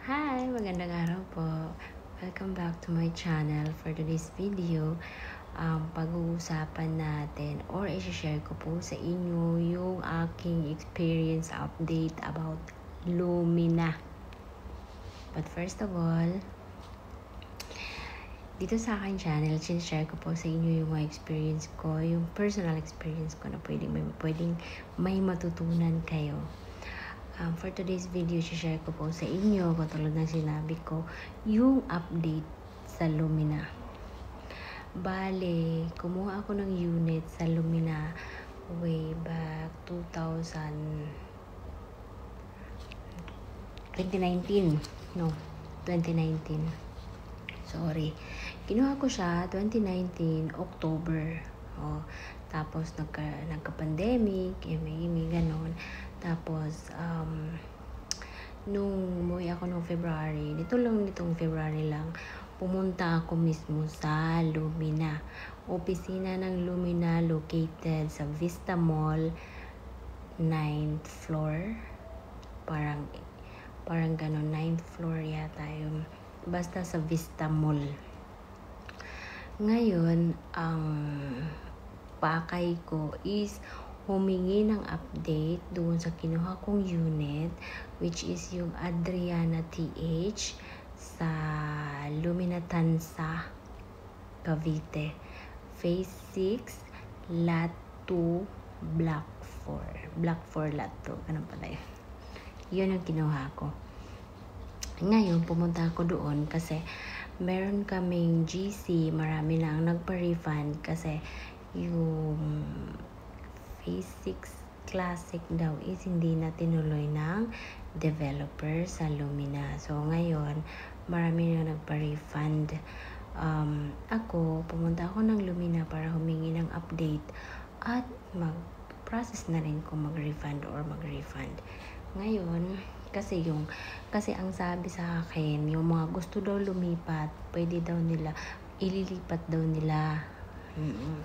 Hi! Magandang araw po. Welcome back to my channel. For today's video, pag-uusapan natin or i-share ko po sa inyo yung aking experience update about Lumina. But first of all, dito sa aking channel, share ko po sa inyo yung mga experience ko, yung personal experience ko na pwedeng may matutunan kayo. For today's video, share ko po sa inyo, katulad ng sinabi ko, yung update sa Lumina. Bale, kumuha ako ng unit sa Lumina way back 2019. Sorry. Kinuha ko siya 2019, October. Tapos nagka-pandemic, may ganon. Tapos, nung umuwi ako nung February, nitong February lang, pumunta ako mismo sa Lumina. Opisina ng Lumina located sa Vista Mall, 9th floor. Parang ganon, 9th floor yata yung, basta sa Vista Mall. Ngayon, ang pakay ko is humingi ng update doon sa kinuha kong unit, which is yung Adriana TH sa Lumina Tansa, Cavite. Phase 6, Lot 2, Block 4. Block 4, Lot 2. Ganun pala yun. Yun ang kinuha ko. Ngayon, pumunta ako doon kasi meron kaming GC, marami na ang nagpa-refund kasi yung Phase 6 Classic daw is hindi na tinuloy ng developer sa Lumina. So, ngayon, marami na nagpa-refund. Pumunta ako ng Lumina para humingi ng update at mag-process na rin kung mag-refund. Ngayon, kasi ang sabi sa akin, yung mga gusto daw lumipat, pwede daw nila, ililipat daw nila.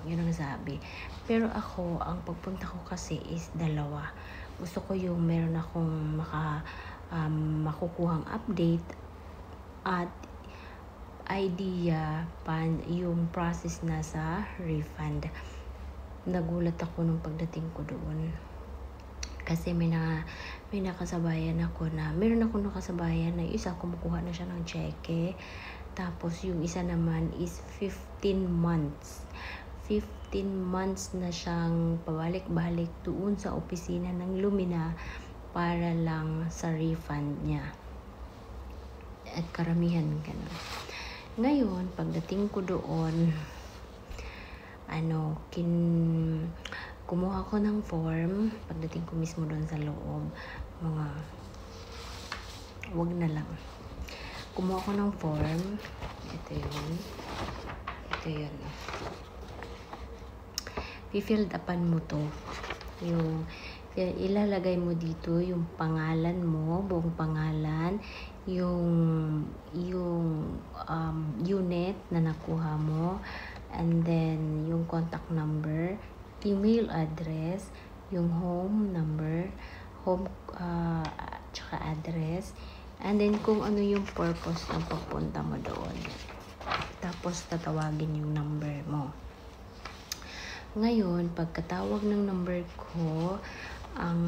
Yun ang sabi. Pero ako, ang pagpunta ko kasi is dalawa. Gusto ko yung meron akong makukuhang update at idea yung process na sa refund. Nagulat ako nung pagdating ko doon. Kasi meron akong nakasabayan na isa kumukuha na siya ng cheque. Tapos yung isa naman is 15 months. 15 months na siyang pabalik-balik doon sa opisina ng Lumina para lang sa refund niya. At karamihan ganun. Ngayon, pagdating ko doon, kumuha ko ng form. Pagdating ko mismo doon sa loob, wag na lang. Kumuha ko ng form. Ito yun. I-filled upan mo to. Ilalagay mo dito yung pangalan mo, buong pangalan, yung unit na nakuha mo, and then yung contact number, email address, yung home number, tsaka address, and then kung ano yung purpose ng pagpunta mo doon. Tapos tatawagin yung number mo. Ngayon, pagkatawag ng number ko, ang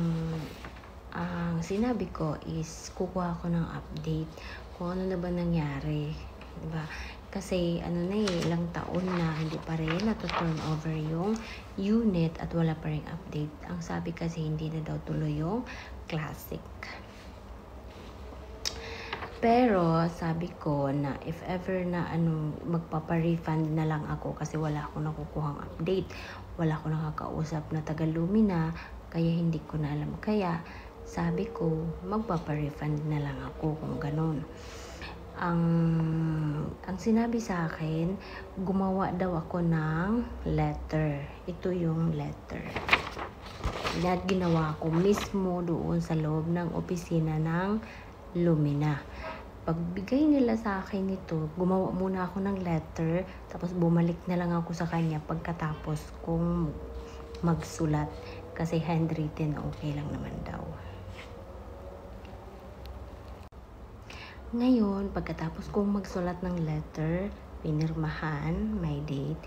sinabi ko is kukuha ko ng update kung ano na ba nangyari, diba? Kasi ilang taon na hindi pa rin turn over yung unit at wala pa ring update. Ang sabi kasi hindi na daw tuloy yung Classic. Pero sabi ko na if ever na magpapa-refund na lang ako kasi wala akong nakukuhang update, wala akong nakakausap na taga Lumina, kaya hindi ko na alam. Kaya sabi ko magpapa-refund na lang ako kung ganon. Ang sinabi sa akin, gumawa daw ako ng letter. Ito yung letter. Ginawa ko mismo doon sa loob ng opisina ng Lumina. Pagbigay nila sa akin nito, gumawa muna ako ng letter, tapos bumalik na lang ako sa kanya pagkatapos kung magsulat. Kasi handwritten, okay lang naman daw. Ngayon, pagkatapos kong magsulat ng letter, pinirmahan, my date,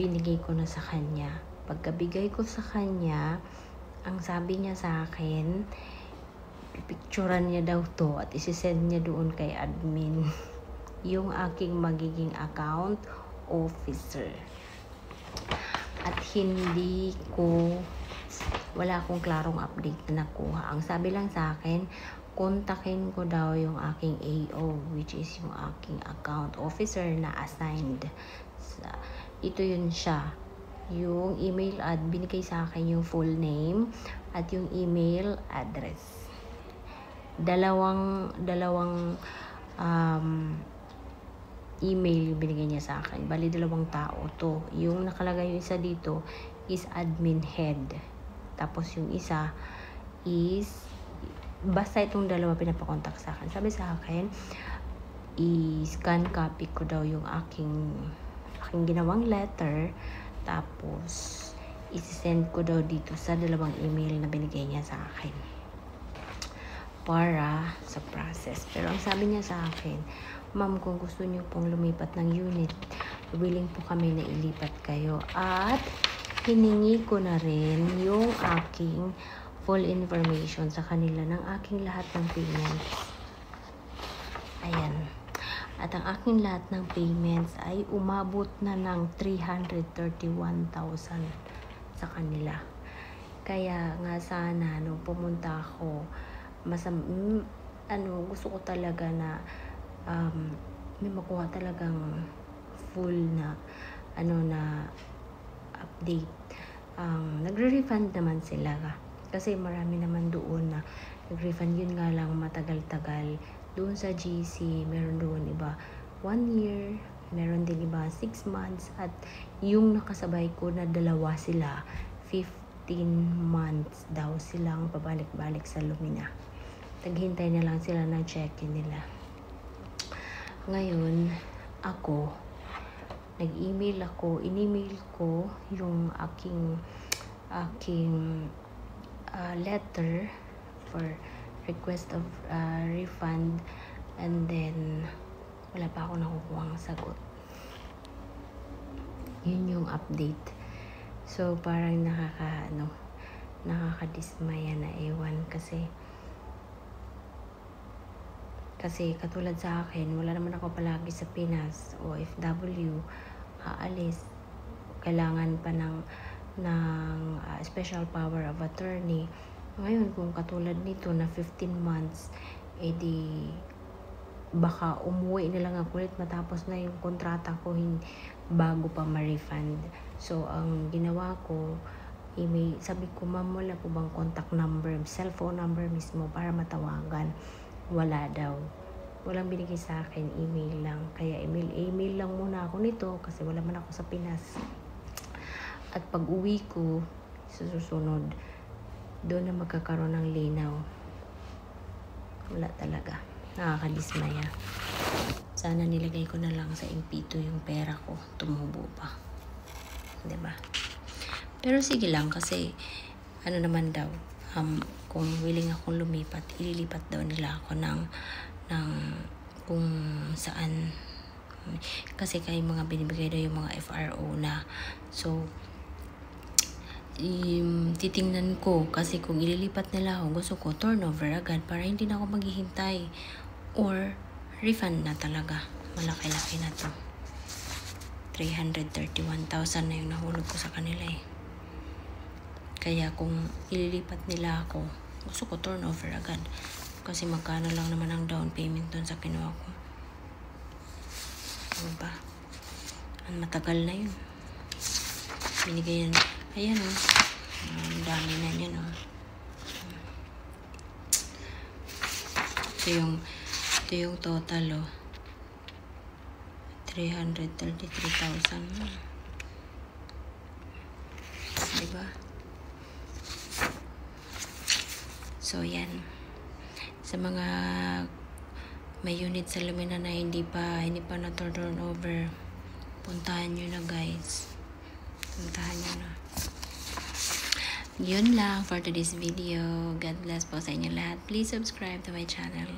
binigay ko na sa kanya. Pagkabigay ko sa kanya, ang sabi niya sa akin, picturean niya daw to at isisend niya doon kay admin yung aking magiging account officer. At wala akong klarong update na nakuha. Ang sabi lang sa akin, kontakin ko daw yung aking AO, which is yung aking account officer na assigned. Ito yun siya. Yung email binigay sa akin yung full name at yung email address. Dalawang email yung binigay niya sa akin. Bali, 2 tao to. Yung nakalagay yung isa dito is admin head. Tapos yung isa is, basta itong 2 pinapakontak sa akin. Sabi sa akin, i-scan copy ko daw yung aking ginawang letter. Tapos, isi-send ko daw dito sa 2 email na binigay niya sa akin para sa process. Pero ang sabi niya sa akin, ma'am, kung gusto niyo pong lumipat ng unit, willing po kami na ilipat kayo. At hiningi ko na rin yung aking full information sa kanila ng aking lahat ng payments. Ayan. At ang aking lahat ng payments ay umabot na ng 331,000 sa kanila. Kaya nga sana pumunta ako, gusto ko talaga na may makuha talagang full na update. Nagre-refund naman sila kasi marami naman doon na nag-refund. Yun nga lang matagal-tagal. Doon sa GC meron doon iba 1 year, meron din iba 6 months, at yung nakasabay ko na 2 sila 15 months daw silang pabalik-balik sa Lumina. Taghintay na lang sila ng check-in nila. Ngayon, in-email ko yung aking letter for request of refund, and then wala pa ako nakukuhang sagot. Yun yung update. So, parang nakakadismaya na ewan kasi katulad sa akin, wala naman ako palagi sa Pinas, OFW, aalis, kailangan pa ng special power of attorney. Ngayon, kung katulad nito na 15 months, edi baka umuwi na lang ako ulit matapos na yung kontrata ko bago pa ma-refund. So, ang ginawa ko, sabi ko, ma'am, wala po bang contact number, cellphone number mismo para matawagan? Wala daw. Walang binigay sa akin, email lang. Kaya email lang muna ako nito kasi wala man ako sa Pinas. At pag uwi ko, susunod, doon na magkakaroon ng linaw. Wala talaga. Nakakadismaya. Sana nilagay ko na lang sa MP2 yung pera ko. Tumubo pa. Diba? Pero sige lang kasi naman daw, kung willing akong lumipat, ililipat daw nila ako ng kung saan. Kasi kay mga binibigay daw yung mga FRO na. So, titingnan ko kasi kung ililipat nila ako, gusto ko turnover agad para hindi na ako maghihintay, or refund na talaga. Malaki-laki na to. 331,000 na yung nahulog ko sa kanila eh. Kaya kung ililipat nila ako, gusto ko turnover agad. Kasi magkano lang naman ang down payment doon sa kinuha ko. Diba? Ang matagal na yun. Binigay yan. Ayan o. Ang dami na yan o. Ito yung total o. 333,000. Diba? So, yan. Sa mga may unit sa Lumina na hindi pa na-turn over, puntahan nyo na, guys. Puntahan nyo na. Yun lang for today's video. God bless po sa inyo lahat. Please subscribe to my channel.